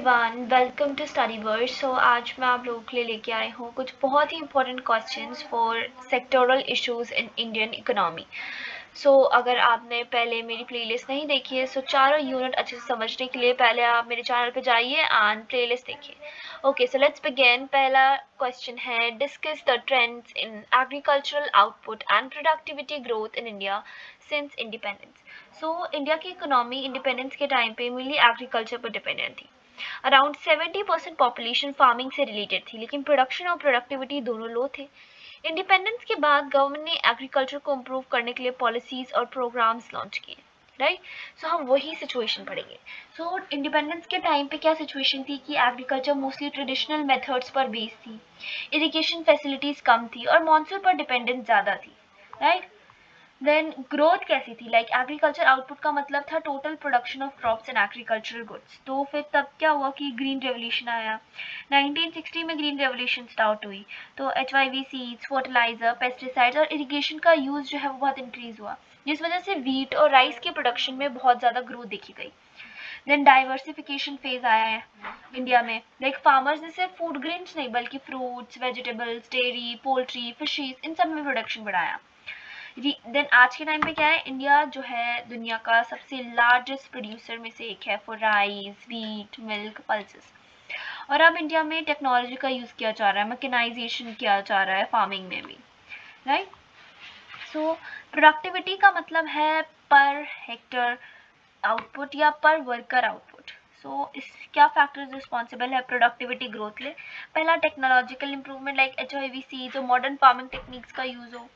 Everyone, welcome to Studyverse. So आज मैं आप लोगों के लिए लेके आई हूँ कुछ बहुत ही important questions for sectoral issues in Indian economy. अगर आपने पहले मेरी प्लेलिस्ट नहीं देखी है चारों यूनिट अच्छे से समझने के लिए पहले आप मेरे चैनल पे जाइए एंड प्लेलिस्ट देखिए। Okay, so let's begin. पहला क्वेश्चन है, discuss the trends in agricultural output and productivity growth in India since independence. India की इकोनॉमी इंडिपेंडेंस के टाइम पे मेनली एग्रीकल्चर पर डिपेंडेंट थी। अराउंड 70% पॉपुलेशन फार्मिंग से रिलेटेड थी, लेकिन प्रोडक्शन और प्रोडक्टिविटी दोनों लो थे। इंडिपेंडेंस के बाद गवर्नमेंट ने एग्रीकल्चर को इम्प्रूव करने के लिए पॉलिसीज और प्रोग्राम्स लॉन्च किए, राइट। हम वही सिचुएशन पढ़ेंगे। इंडिपेंडेंस के टाइम पे क्या सिचुएशन थी कि एग्रीकल्चर मोस्टली ट्रेडिशनल मेथड्स पर बेस्ड थी, इरिगेशन फैसिलिटीज कम थी और मॉनसून पर डिपेंडेंस ज़्यादा थी, राइट। देन ग्रोथ कैसी थी, लाइक एग्रीकल्चर आउटपुट का मतलब था total production of crops and agricultural goods. तो फिर तब क्या हुआ कि ग्रीन रेवोल्यूशन आया। 1960 में ग्रीन रेवोल्यूशन स्टार्ट हुई, तो HYV सीड्स, फर्टिलाइजर, पेस्टिसाइड्स और इरिगेशन का यूज जो है वो बहुत इंक्रीज हुआ, जिस वजह से वीट और राइस के प्रोडक्शन में बहुत ज़्यादा ग्रोथ देखी गई। देन डाइवर्सिफिकेशन फेज आया है इंडिया में, लाइक फार्मर्स ने सिर्फ फूड ग्रेन्स नहीं बल्कि fruits, vegetables, dairy, poultry, fishes, इन सब में प्रोडक्शन बढ़ाया। देन आज के टाइम पे क्या है, इंडिया जो है दुनिया का सबसे लार्जेस्ट प्रोड्यूसर में से एक है for rice, wheat, milk, pulses. और अब इंडिया में टेक्नोलॉजी का यूज़ किया जा रहा है, मैकेनाइजेशन किया जा रहा है फार्मिंग में भी, राइट। प्रोडक्टिविटी का मतलब है पर हेक्टर आउटपुट या पर वर्कर आउटपुट। इस क्या फैक्टर्स रिस्पॉन्सिबल है प्रोडक्टिविटी ग्रोथ लिए? पहला, टेक्नोलॉजिकल इंप्रूवमेंट लाइक HYVC, जो मॉडर्न फार्मिंग टेक्निक्स का यूज़ हो।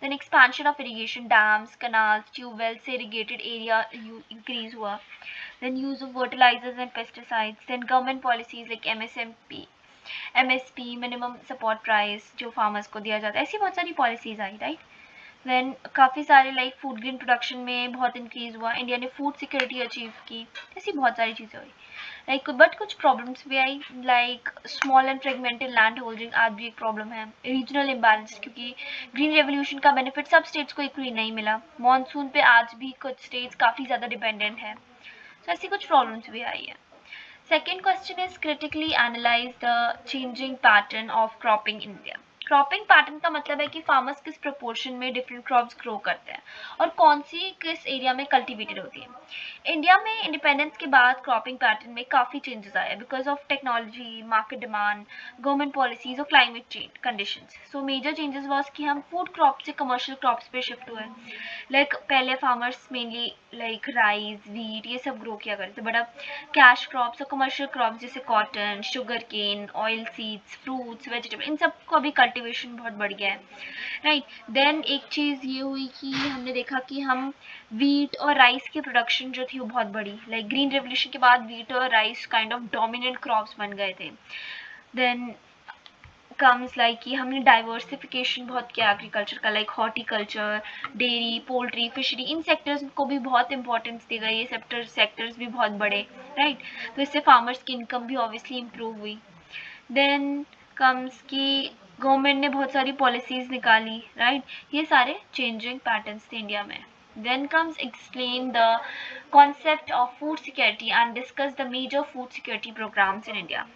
Then expansion of irrigation dams, canals, tube wells से irrigated area increase हुआ. Then use of fertilizers and pesticides. Then government policies like MSP, minimum support price, जो farmers को दिया जाता है, ऐसी बहुत सारी policies आई, right? Then काफ़ी सारे लाइक फूड ग्रेन प्रोडक्शन में बहुत इंक्रीज हुआ, इंडिया ने फूड सिक्योरिटी अचीव की, ऐसी बहुत सारी चीज़ें हुई, लाइक बट कुछ प्रॉब्लम्स भी आई, like small and fragmented land holding आज भी एक प्रॉब्लम है। रीजनल इम्बैलेंस, क्योंकि ग्रीन रेवोल्यूशन का बेनिफिट सब स्टेट्स को इक्वली नहीं मिला। मॉनसून पे आज भी कुछ स्टेट्स काफ़ी ज़्यादा डिपेंडेंट है, ऐसी कुछ प्रॉब्लम्स भी आई है। Second question is critically analyse the changing pattern of cropping in India. Cropping pattern का मतलब है कि फार्मर्स किस प्रोपोर्शन में डिफरेंट क्रॉप्स ग्रो करते हैं और कौन सी किस एरिया में कल्टीवेटेड होती है। इंडिया में इंडिपेंडेंस के बाद क्रॉपिंग पैटर्न में काफ़ी चेंजेस आए because of technology, market demand, government policies और climate change conditions. Major changes was कि हम फूड क्रॉप से कमर्शियल क्रॉप्स पे शिफ्ट हुए। लाइक पहले farmers mainly like rice, wheat ये सब ग्रो किया करते थे, बट अब कैश क्रॉप्स और कमर्शियल क्रॉप्स जैसे cotton, sugar cane, oil seeds, fruits, vegetable, इन सब को अभी कल्टीवेशन बहुत बढ़ गया है, राइट। देन एक चीज़ ये हुई कि हमने देखा कि हम वीट और राइस की प्रोडक्शन जो थी वो बहुत बढ़ी, लाइक ग्रीन रेवोल्यूशन के बाद वीट और rice kind of dominant crops बन गए थे। देन कम्स लाइक कि हमने डाइवर्सिफिकेशन बहुत किया एग्रीकल्चर का, like horticulture, dairy, poultry, fishery, इन सेक्टर्स को भी बहुत इंपॉर्टेंस दी गई, ये सेक्टर्स भी बहुत बड़े, राइट। तो इससे फार्मर्स की इनकम भी ऑब्वियसली इम्प्रूव हुई। देन कम्स कि गवर्नमेंट ने बहुत सारी पॉलिसीज निकाली, राइट। ये सारे चेंजिंग पैटर्न्स थे इंडिया में। Then comes explain the concept of food security and discuss the major food security programs in India.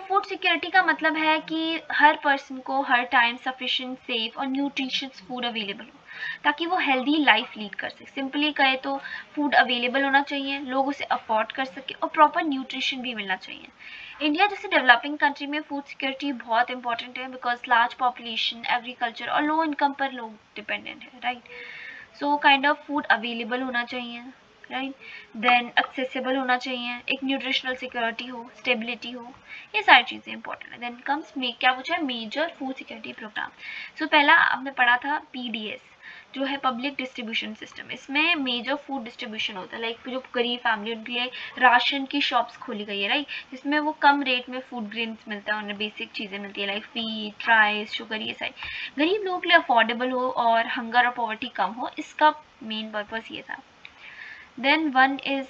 Food security का मतलब है कि हर पर्सन को हर टाइम सफिशिएंट, सेफ और न्यूट्रिशियस फूड अवेलेबल हो ताकि वो हेल्दी लाइफ लीड कर सके। सिंपली कहे तो फूड अवेलेबल होना चाहिए, लोग उसे अफोर्ड कर सके और प्रॉपर न्यूट्रिशन भी मिलना चाहिए। इंडिया जैसे डेवलपिंग कंट्री में फूड सिक्योरिटी बहुत इंपॉर्टेंट है बिकॉज लार्ज पॉपुलेशन, एग्रीकल्चर और लो इनकम पर लोग डिपेंडेंट है, right. Kind of food available होना चाहिए, राइट। देन एक्सेसिबल होना चाहिए, एक न्यूट्रिशनल सिक्योरिटी हो, स्टेबिलिटी हो, ये सारी चीज़ें इंपॉर्टेंट है। देन कम्स क्या पूछा है, मेजर फूड सिक्योरिटी प्रोग्राम। पहला आपने पढ़ा था PDS जो है पब्लिक डिस्ट्रीब्यूशन सिस्टम। इसमें मेजर फूड डिस्ट्रीब्यूशन होता है, लाइक जो गरीब फैमिली उनके लिए राशन की शॉप्स खोली गई है, राइट, जिसमें वो कम रेट में फूड ग्रेन्स मिलता है, उन्हें बेसिक चीज़ें मिलती है लाइक व्हीट, राइस, शुगर, ये सारी गरीब लोगों के लिए अफोर्डेबल हो और हंगर और पॉवर्टी कम हो, इसका मेन पर्पस ये था। Then one is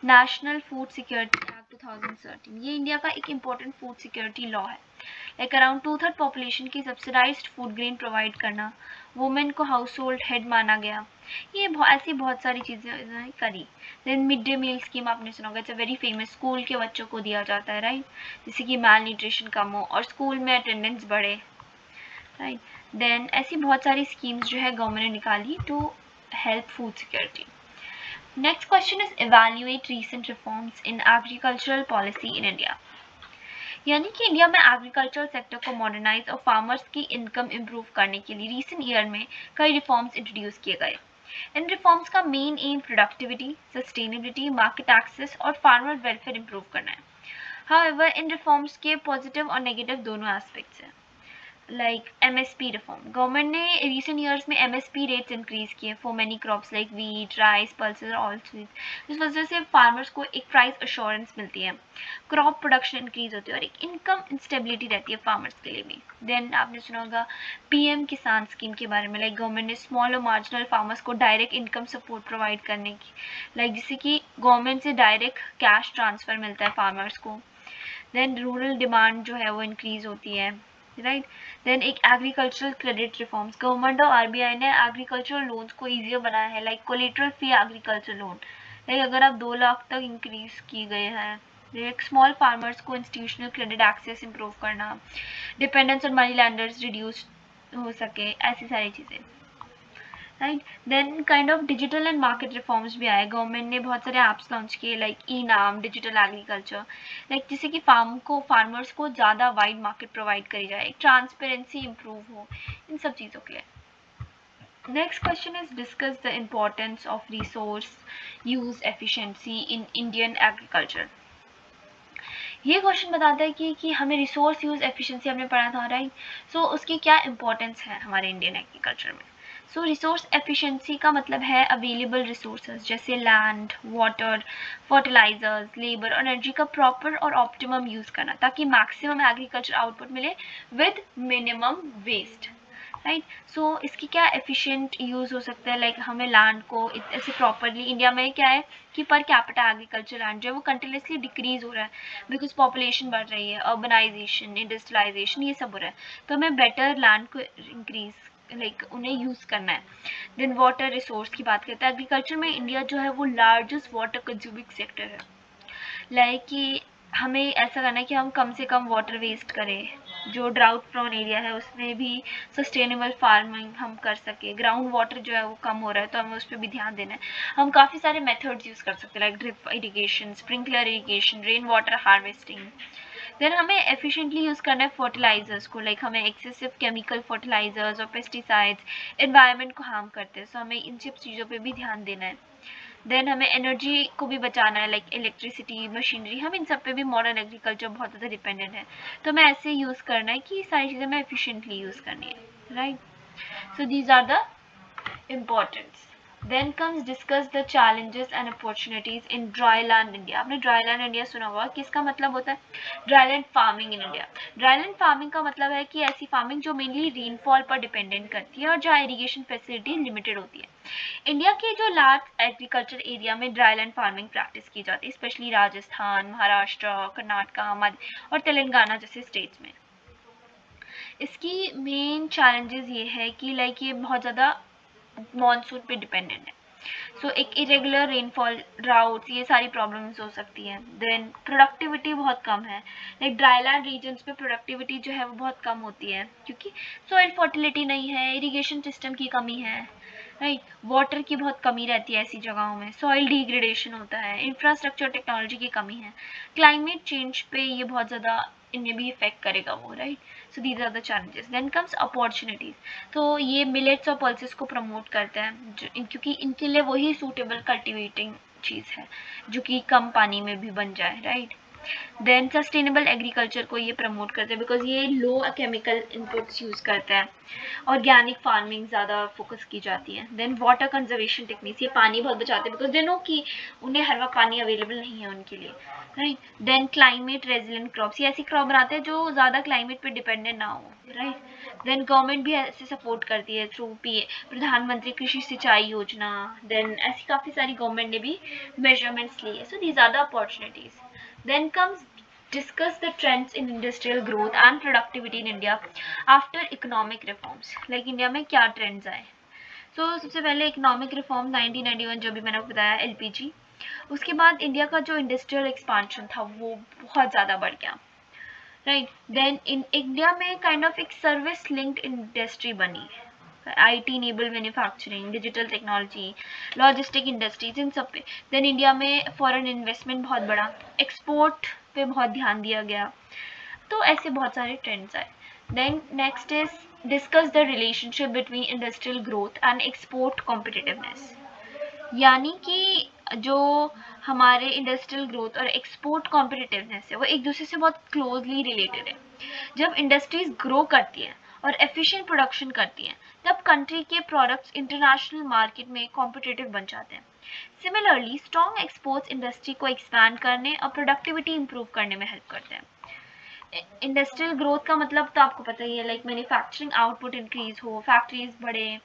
national food security act 2013। ये इंडिया का एक इम्पोर्टेंट फूड सिक्योरिटी लॉ है। लाइक अराउंड 2/3 पॉपुलेशन की सब्सिडाइज्ड फूड ग्रेन प्रोवाइड करना, वुमेन को हाउस होल्ड हेड माना गया, ये ऐसी बहुत सारी चीज़ें करी। Then mid day meal scheme आपने सुना होगा, it's a very famous, school के बच्चों को दिया जाता है, राइट, जिससे कि माल न्यूट्रिशन कम हो और स्कूल में अटेंडेंस बढ़े, राइट। देन ऐसी बहुत सारी स्कीम्स जो है गवर्नमेंट ने निकाली to help food security. Next question is evaluate recent reforms in agricultural policy in India. यानी कि इंडिया में एग्रीकल्चरल सेक्टर को मॉडर्नाइज और फार्मर्स की इनकम इम्प्रूव करने के लिए रीसेंट ईयर में कई रिफॉर्म्स इंट्रोड्यूस किए गए। इन रिफॉर्म्स का main aim productivity, sustainability, market access और फार्मर वेलफेयर इम्प्रूव करना है। हाउएवर इन रिफॉर्म्स के पॉजिटिव और नेगेटिव दोनों एस्पेक्ट्स हैं। लाइक एमएसपी रिफॉर्म, गवर्नमेंट ने रिसेंट ईयर्स में एमएसपी रेट्स इंक्रीज किए for many crops like wheat, rice, pulses, oilseeds. इस वजह से फार्मर्स को एक प्राइस अश्योरेंस मिलती है, क्रॉप प्रोडक्शन इंक्रीज होती है और एक इनकम इंस्टेबिलिटी रहती है फार्मर्स के लिए भी। देन आपने सुना होगा पीएम किसान स्कीम के बारे में, लाइक गवर्नमेंट ने स्मॉल और मार्जिनल फार्मर्स को डायरेक्ट इनकम सपोर्ट प्रोवाइड करने की, लाइक जिससे कि गवर्नमेंट से डायरेक्ट कैश ट्रांसफर मिलता है फार्मर्स को। देन रूरल डिमांड जो है वो इंक्रीज होती है, राइट। देन एक एग्रीकल्चरल क्रेडिट रिफॉर्म्स, गवर्नमेंट और आरबीआई ने एग्रीकल्चरल लोन्स को ईजियर बनाया है, like collateral free agriculture loan, like अगर आप 2 लाख तक इंक्रीज की गए हैं। एक स्मॉल फार्मर्स को इंस्टीट्यूशनल क्रेडिट एक्सेस इंप्रूव करना, dependence on money lenders reduce हो सके, ऐसी सारी चीज़ें, right. Then kind of digital and market reforms भी आए, गवर्नमेंट ने बहुत सारे ऐप्स लॉन्च किए like eNAM, digital agriculture, like जिससे कि फार्मर्स को ज़्यादा वाइड मार्केट प्रोवाइड करी जाए, ट्रांसपेरेंसी इंप्रूव हो, इन सब चीज़ों के लिए। Next question is discuss the importance of resource use efficiency in Indian agriculture. ये क्वेश्चन बताता है कि हमें रिसोर्स यूज एफिशिएंसी हमने पढ़ा था, राइट। सो उसकी क्या इंपॉर्टेंस है हमारे इंडियन एग्रीकल्चर में। सो रिसोर्स एफिशिएंसी का मतलब है अवेलेबल रिसोर्सेज जैसे लैंड, वाटर, फर्टिलाइजर्स, लेबर और एनर्जी का प्रॉपर और ऑप्टिमम यूज करना ताकि मैक्सिमम एग्रीकल्चर आउटपुट मिले विद मिनिमम वेस्ट, राइट। सो इसकी क्या एफिशिएंट यूज़ हो सकता है, लाइक हमें लैंड को ऐसे प्रॉपरली, इंडिया में क्या है कि पर कैपिटा एग्रीकल्चर लैंड जो है वो कंटिन्यूसली डिक्रीज हो रहा है बिकॉज पॉपुलेशन बढ़ रही है, अर्बनाइजेशन, इंडस्ट्रियलाइजेशन, ये सब हो रहा है। तो हमें बेटर लैंड को इंक्रीज लाइक उन्हें यूज़ करना है। देन वाटर रिसोर्स की बात करते हैं, एग्रीकल्चर में इंडिया जो है वो लार्जेस्ट वाटर कंज्यूमिंग सेक्टर है, लाइक कि हमें ऐसा करना है कि हम कम से कम वाटर वेस्ट करें, जो ड्राउट प्रोन एरिया है उसमें भी सस्टेनेबल फार्मिंग हम कर सके, ग्राउंड वाटर जो है वो कम हो रहा है तो हमें उस पर भी ध्यान देना है। हम काफ़ी सारे मेथड्स यूज़ कर सकते हैं like drip irrigation, sprinkler irrigation, rain water harvesting. Then हमें एफिशिएंटली यूज़ करना है फर्टिलाइजर्स को, लाइक हमें एक्सेसिव केमिकल फर्टिलाइजर्स और पेस्टिसाइड्स एनवायरनमेंट को हार्म करते हैं, सो हमें इन सब चीज़ों पे भी ध्यान देना है। देन हमें एनर्जी को भी बचाना है, लाइक इलेक्ट्रिसिटी, मशीनरी, हम इन सब पे भी मॉडर्न एग्रीकल्चर बहुत ज़्यादा डिपेंडेंट है, तो हमें ऐसे यूज़ करना है कि सारी चीज़ें हमें एफिशिएंटली यूज़ करनी है, right. So these are the importance. Then comes discuss the challenges and opportunities in dryland India. आपने dryland India सुना होगा, किसका मतलब होता है dryland farming in India. dryland farming का मतलब है कि ऐसी फार्मिंग जो मेनली रेनफॉल पर डिपेंडेंट करती है और जहाँ इरिगेशन फैसिलिटी लिमिटेड होती है। इंडिया के जो लार्ज एग्रीकल्चर एरिया में ड्राईलैंड फार्मिंग प्रैक्टिस की जाती है, स्पेशली राजस्थान, महाराष्ट्र, कर्नाटका, मध्य और तेलंगाना जैसे स्टेट्स में। इसकी मेन चैलेंजेस ये है कि लाइक ये बहुत ज़्यादा मॉनसून पे डिपेंडेंट है, सो एक इरेगुलर रेनफॉल, ड्राउट्स, ये सारी प्रॉब्लम्स हो सकती हैं। देन प्रोडक्टिविटी बहुत कम है, लाइक ड्राईलैंड रीजन्स पे प्रोडक्टिविटी जो है वो बहुत कम होती है क्योंकि सॉइल फर्टिलिटी नहीं है, इरिगेशन सिस्टम की कमी है, राइट, वाटर की बहुत कमी रहती है ऐसी जगहों में, सॉइल डिग्रेडेशन होता है, इंफ्रास्ट्रक्चर टेक्नोलॉजी की कमी है, क्लाइमेट चेंज पे ये बहुत ज़्यादा इन्हें भी इफेक्ट करेगा वो, right. So these are the challenges. Then comes opportunities, तो ये मिलेट्स और पल्सेस को प्रमोट करते हैं क्योंकि इनके लिए वही सूटेबल कल्टिवेटिंग चीज़ है जो कि कम पानी में भी बन जाए, राइट। देन सस्टेनेबल एग्रीकल्चर को ये प्रमोट करते हैं बिकॉज ये लो केमिकल इनपुट्स यूज़ करते हैं, ऑर्गेनिक फार्मिंग ज़्यादा फोकस की जाती है। देन वाटर कंजर्वेशन टेक्निक्स, ये पानी बहुत बचाते हैं बिकॉज दे नो कि उन्हें हर वक्त पानी अवेलेबल नहीं है उनके लिए, right. Then climate resilient crops, ये ऐसी क्रॉप बनाते हैं जो ज़्यादा क्लाइमेट पे डिपेंडेंट ना हो, राइट। देन गवर्नमेंट भी ऐसे सपोर्ट करती है थ्रू प्रधानमंत्री कृषि सिंचाई योजना, देन ऐसी काफ़ी सारी गवर्नमेंट ने भी मेजरमेंट्स लिए, so these are the opportunities. Then comes discuss the trends in industrial growth and productivity in India after economic reforms. Like India में क्या trends आए? सबसे पहले इकोनॉमिक रिफॉर्म 1991, जो भी मैंने बताया, एलपीजी। उसके बाद इंडिया का जो इंडस्ट्रियल एक्सपांशन था वो बहुत ज़्यादा बढ़ गया, राइट। देन इन इंडिया में काइंड ऑफ एक सर्विस लिंक्ड इंडस्ट्री बनी, IT enable manufacturing, digital technology, logistic industries, इन सब पे। देन इंडिया में फॉरेन इन्वेस्टमेंट बहुत बढ़ा, एक्सपोर्ट पे बहुत ध्यान दिया गया, तो ऐसे बहुत सारे ट्रेंड्स आए। Then next is discuss the relationship between industrial growth and export competitiveness, यानी कि जो हमारे इंडस्ट्रियल ग्रोथ और एक्सपोर्ट कॉम्पिटिटिवनेस है वो एक दूसरे से बहुत क्लोजली रिलेटेड है। जब इंडस्ट्रीज ग्रो करती हैं और एफिशिएंट प्रोडक्शन करती हैं, तब कंट्री के प्रोडक्ट्स इंटरनेशनल मार्केट में कॉम्पिटिटिव बन जाते हैं। सिमिलरली स्ट्रॉन्ग एक्सपोर्ट्स इंडस्ट्री को एक्सपैंड करने और प्रोडक्टिविटी इंप्रूव करने में हेल्प करते हैं। इंडस्ट्रियल ग्रोथ का मतलब तो आपको पता ही है, लाइक मैन्युफैक्चरिंग आउटपुट इंक्रीज हो, फैक्ट्रीज बढ़े,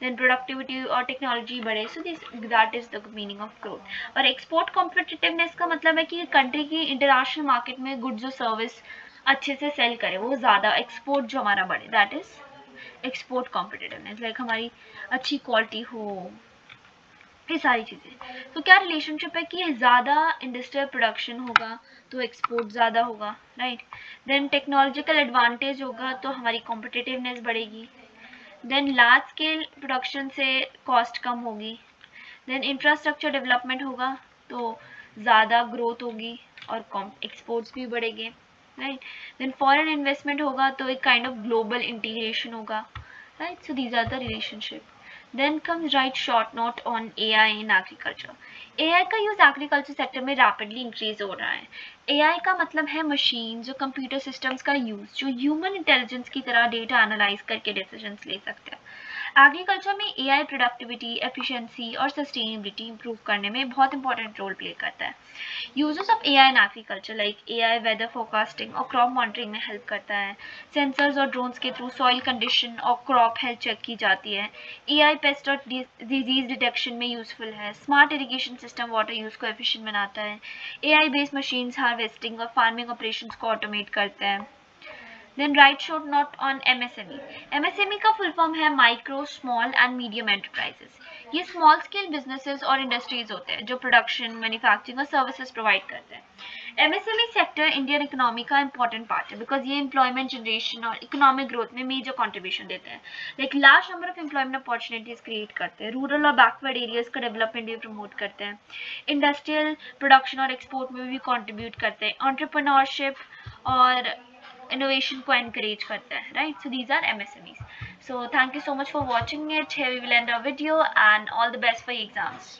देन प्रोडक्टिविटी और टेक्नोलॉजी बढ़े, so this that is the meaning of growth. और एक्सपोर्ट कॉम्पिटिटिवनेस का मतलब है कि कंट्री की इंटरनेशनल मार्केट में गुड्स और सर्विस अच्छे से सेल करे, वो ज़्यादा एक्सपोर्ट जो हमारा बढ़े, that is export competitiveness, like हमारी अच्छी क्वालिटी हो, ये सारी चीज़ें। तो क्या रिलेशनशिप है कि ज़्यादा इंडस्ट्रियल प्रोडक्शन होगा तो एक्सपोर्ट ज़्यादा होगा, राइट। देन टेक्नोलॉजिकल एडवांटेज होगा तो हमारी कॉम्पिटिटिवनेस बढ़ेगी। देन लार्ज स्केल प्रोडक्शन से कॉस्ट कम होगी। देन इंफ्रास्ट्रक्चर डेवलपमेंट होगा तो ज़्यादा ग्रोथ होगी और एक्सपोर्ट्स भी बढ़ेंगे, राइट। देन फॉरेन इन्वेस्टमेंट होगा तो एक काइंड ऑफ ग्लोबल इंटीग्रेशन होगा, right. So these are the relationship. Then comes right short note on AI in agriculture. AI का यूज एग्रीकल्चर सेक्टर में रैपिडली इंक्रीज हो रहा है। AI का मतलब है मशीन जो कंप्यूटर सिस्टम्स का यूज, जो ह्यूमन इंटेलिजेंस की तरह डेटा एनालाइज करके डिसीजंस ले सकते हैं। एग्रीकल्चर में AI प्रोडक्टिविटी, एफिशिएंसी और सस्टेनेबिलिटी इंप्रूव करने में बहुत इंपॉर्टेंट रोल प्ले करता है। Uses of AI in agriculture, like AI weather forecasting और क्रॉप मॉनिटरिंग में हेल्प करता है। सेंसर्स और ड्रोन्स के थ्रू सॉइल कंडीशन और क्रॉप हेल्थ चेक की जाती है। AI पेस्ट और डिजीज डिटेक्शन में यूजफुल है। Smart irrigation system water use को एफिशिएंट बनाता है। AI बेस्ड मशीन्स हार्वेस्टिंग और फार्मिंग ऑपरेशंस को ऑटोमेट करते हैं। Then right short note on MSME. MSME का फुल फॉर्म है micro, small and medium enterprises. ये स्मॉल स्केल बिजनेसेस और इंडस्ट्रीज होते हैं जो प्रोडक्शन, मैन्युफैक्चरिंग और सर्विसेज प्रोवाइड करते हैं। MSME सेक्टर इंडियन इकोनॉमी का इंपॉर्टेंट पार्ट है बिकॉज ये एम्प्लॉयमेंट जनरेशन और इकोनॉमिक ग्रोथ में मेजर कॉन्ट्रीब्यूशन देते हैं, like large number of employment opportunities create करते हैं, रूरल और बैकवर्ड एरियाज का डेवलपमेंट भी प्रमोट करते हैं, इंडस्ट्रियल प्रोडक्शन और एक्सपोर्ट में भी कॉन्ट्रीब्यूट करते हैं, एंटरप्रेन्योरशिप और innovation को encourage करता है, right? So these are MSMEs. So thank you so much for watching it. Here we will end our video and all the best for your exams.